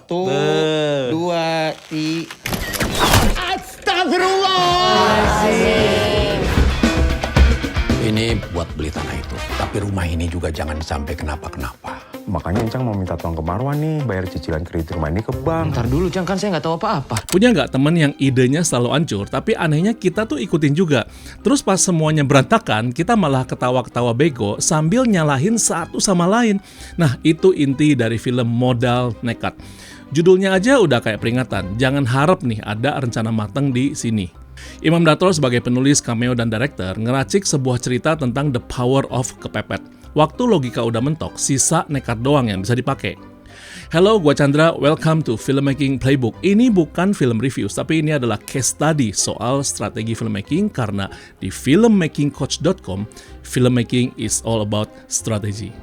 Satu, dua, tiga. Astagfirullahaladzim. Ini buat beli tanah itu. Tapi rumah ini juga jangan sampai kenapa-kenapa. Makanya Encang mau minta tolong ke Marwan nih, bayar cicilan kredit rumah ini ke bank. Ntar dulu Cang, kan saya nggak tahu apa-apa. Punya nggak temen yang idenya selalu hancur, tapi anehnya kita tuh ikutin juga. Terus pas semuanya berantakan, kita malah ketawa-ketawa bego sambil nyalahin satu sama lain. Nah, itu inti dari film Modal Nekat. Judulnya aja udah kayak peringatan, jangan harap nih ada rencana mateng di sini. Imam Darto sebagai penulis, cameo, dan director ngeracik sebuah cerita tentang the power of kepepet. Waktu logika udah mentok, sisa nekat doang yang bisa dipakai. Hello, gua Chandra, welcome to Filmmaking Playbook. Ini bukan film review, tapi ini adalah case study soal strategi filmmaking karena di filmmakingcoach.com, filmmaking is all about strategy.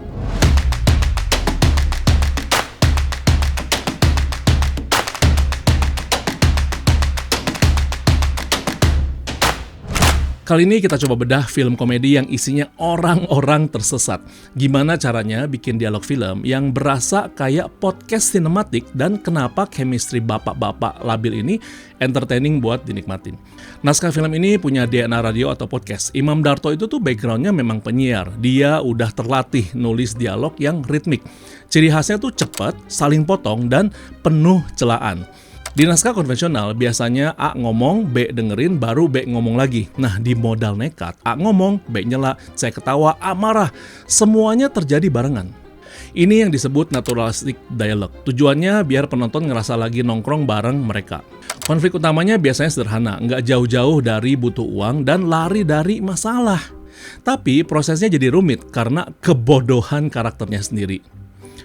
Kali ini kita coba bedah film komedi yang isinya orang-orang tersesat. Gimana caranya bikin dialog film yang berasa kayak podcast sinematik dan kenapa chemistry bapak-bapak labil ini entertaining buat dinikmatin. Naskah film ini punya DNA radio atau podcast. Imam Darto itu tuh backgroundnya memang penyiar. Dia udah terlatih nulis dialog yang ritmik. Ciri khasnya tuh cepat, saling potong, dan penuh celaan. Di naskah konvensional, biasanya A ngomong, B dengerin, baru B ngomong lagi. Nah, di Modal Nekat, A ngomong, B nyela, C ketawa, A marah. Semuanya terjadi barengan. Ini yang disebut naturalistic dialogue. Tujuannya biar penonton ngerasa lagi nongkrong bareng mereka. Konflik utamanya biasanya sederhana, nggak jauh-jauh dari butuh uang dan lari dari masalah. Tapi prosesnya jadi rumit karena kebodohan karakternya sendiri.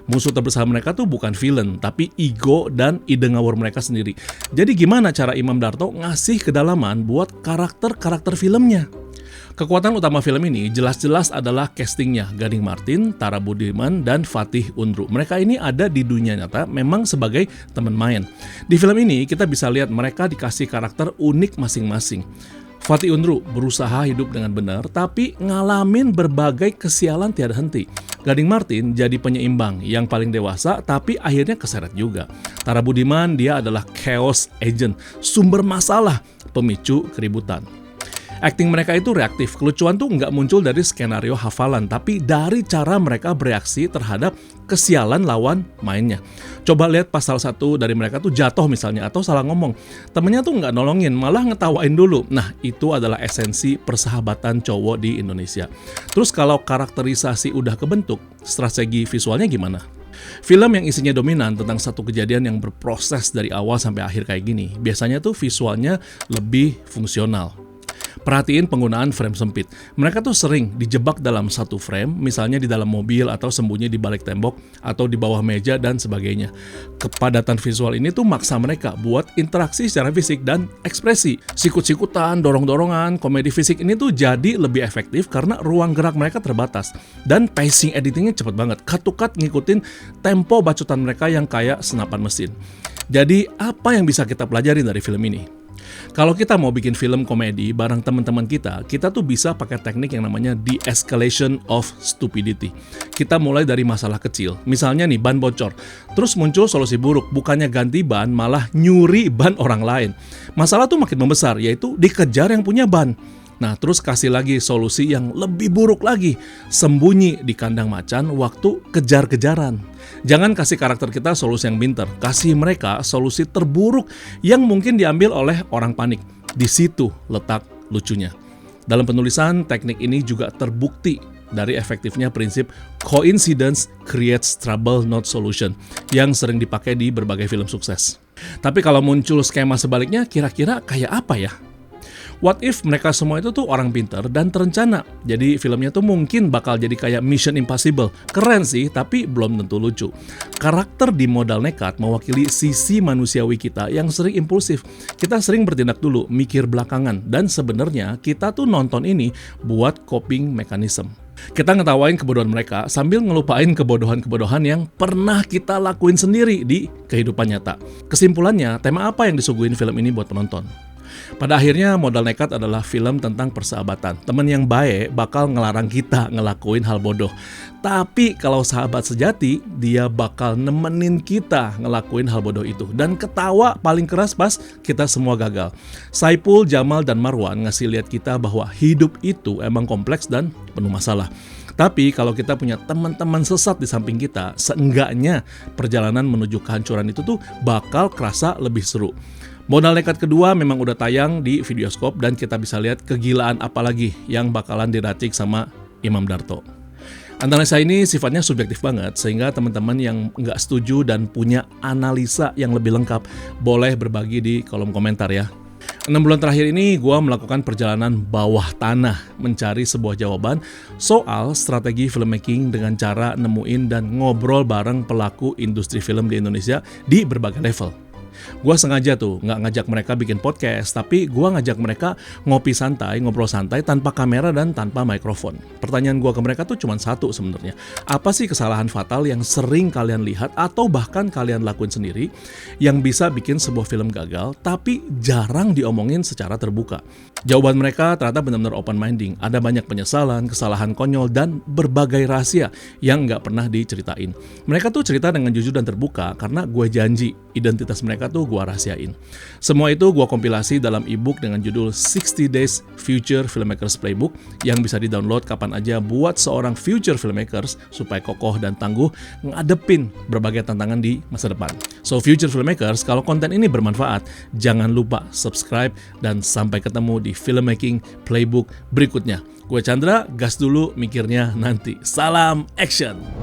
Musuh terbesar mereka tuh bukan villain, tapi ego dan ide ngawur mereka sendiri. Jadi gimana cara Imam Darto ngasih kedalaman buat karakter-karakter filmnya? Kekuatan utama film ini jelas-jelas adalah castingnya, Gading Martin, Tara Budiman, dan Fatih Undru. Mereka ini ada di dunia nyata memang sebagai teman main. Di film ini kita bisa lihat mereka dikasih karakter unik masing-masing. Fatih Undru berusaha hidup dengan benar, tapi ngalamin berbagai kesialan tiada henti. Gading Martin jadi penyeimbang yang paling dewasa, tapi akhirnya keseret juga. Tara Budiman, dia adalah chaos agent, sumber masalah, pemicu keributan. Akting mereka itu reaktif, kelucuan tuh nggak muncul dari skenario hafalan, tapi dari cara mereka bereaksi terhadap kesialan lawan mainnya. Coba lihat pas salah satu dari mereka tuh jatuh misalnya, atau salah ngomong. Temennya tuh nggak nolongin, malah ngetawain dulu. Nah, itu adalah esensi persahabatan cowok di Indonesia. Terus kalau karakterisasi udah kebentuk, strategi visualnya gimana? Film yang isinya dominan tentang satu kejadian yang berproses dari awal sampai akhir kayak gini, biasanya tuh visualnya lebih fungsional. Perhatiin penggunaan frame sempit. Mereka tuh sering dijebak dalam satu frame, misalnya di dalam mobil atau sembunyi di balik tembok atau di bawah meja dan sebagainya. Kepadatan visual ini tuh maksa mereka buat interaksi secara fisik dan ekspresi. Sikut-sikutan, dorong-dorongan, komedi fisik ini tuh jadi lebih efektif karena ruang gerak mereka terbatas. Dan pacing editingnya cepet banget. Cut-to-cut ngikutin tempo bacotan mereka yang kayak senapan mesin. Jadi apa yang bisa kita pelajari dari film ini? Kalau kita mau bikin film komedi bareng teman-teman kita tuh bisa pakai teknik yang namanya de-escalation of stupidity. Kita mulai dari masalah kecil, misalnya nih ban bocor, terus muncul solusi buruk, bukannya ganti ban malah nyuri ban orang lain. Masalah tuh makin membesar, yaitu dikejar yang punya ban. Nah, terus kasih lagi solusi yang lebih buruk lagi, sembunyi di kandang macan waktu kejar-kejaran. Jangan kasih karakter kita solusi yang pinter, kasih mereka solusi terburuk yang mungkin diambil oleh orang panik. Di situ letak lucunya. Dalam penulisan, teknik ini juga terbukti dari efektifnya prinsip coincidence creates trouble not solution yang sering dipakai di berbagai film sukses. Tapi kalau muncul skema sebaliknya, kira-kira kayak apa ya? What if mereka semua itu tuh orang pintar dan terencana? Jadi filmnya tuh mungkin bakal jadi kayak Mission Impossible. Keren sih, tapi belum tentu lucu. Karakter di Modal Nekat mewakili sisi manusiawi kita yang sering impulsif. Kita sering bertindak dulu, mikir belakangan. Dan sebenarnya kita tuh nonton ini buat coping mechanism. Kita ngetawain kebodohan mereka sambil ngelupain kebodohan-kebodohan yang pernah kita lakuin sendiri di kehidupan nyata. Kesimpulannya, tema apa yang disuguhin film ini buat penonton? Pada akhirnya Modal Nekat adalah film tentang persahabatan. Teman yang baik bakal ngelarang kita ngelakuin hal bodoh. Tapi kalau sahabat sejati, dia bakal nemenin kita ngelakuin hal bodoh itu. Dan ketawa paling keras pas kita semua gagal. Saipul, Jamal, dan Marwan ngasih lihat kita bahwa hidup itu emang kompleks dan penuh masalah. Tapi kalau kita punya teman-teman sesat di samping kita, seenggaknya perjalanan menuju kehancuran itu tuh bakal kerasa lebih seru. Modal Nekat kedua memang udah tayang di Videoskop dan kita bisa lihat kegilaan apa lagi yang bakalan diracik sama Imam Darto. Analisa ini sifatnya subjektif banget, sehingga teman-teman yang nggak setuju dan punya analisa yang lebih lengkap boleh berbagi di kolom komentar ya. 6 bulan terakhir ini gue melakukan perjalanan bawah tanah mencari sebuah jawaban soal strategi filmmaking dengan cara nemuin dan ngobrol bareng pelaku industri film di Indonesia di berbagai level. Gue sengaja tuh nggak ngajak mereka bikin podcast, tapi gue ngajak mereka ngopi santai, ngobrol santai tanpa kamera dan tanpa mikrofon. Pertanyaan gue ke mereka tuh cuma satu sebenarnya. Apa sih kesalahan fatal yang sering kalian lihat atau bahkan kalian lakuin sendiri yang bisa bikin sebuah film gagal tapi jarang diomongin secara terbuka? Jawaban mereka ternyata benar-benar open-minded. Ada banyak penyesalan, kesalahan konyol, dan berbagai rahasia yang nggak pernah diceritain. Mereka tuh cerita dengan jujur dan terbuka karena gue janji identitas mereka tuh gue rahasiain. Semua itu gue kompilasi dalam ebook dengan judul 60 Days Future Filmmakers Playbook yang bisa di-download kapan aja buat seorang future filmmakers supaya kokoh dan tangguh ngadepin berbagai tantangan di masa depan. So future filmmakers, kalau konten ini bermanfaat, jangan lupa subscribe dan sampai ketemu di Filmmaking Playbook berikutnya. Gue Chandra, gas dulu mikirnya nanti. Salam action!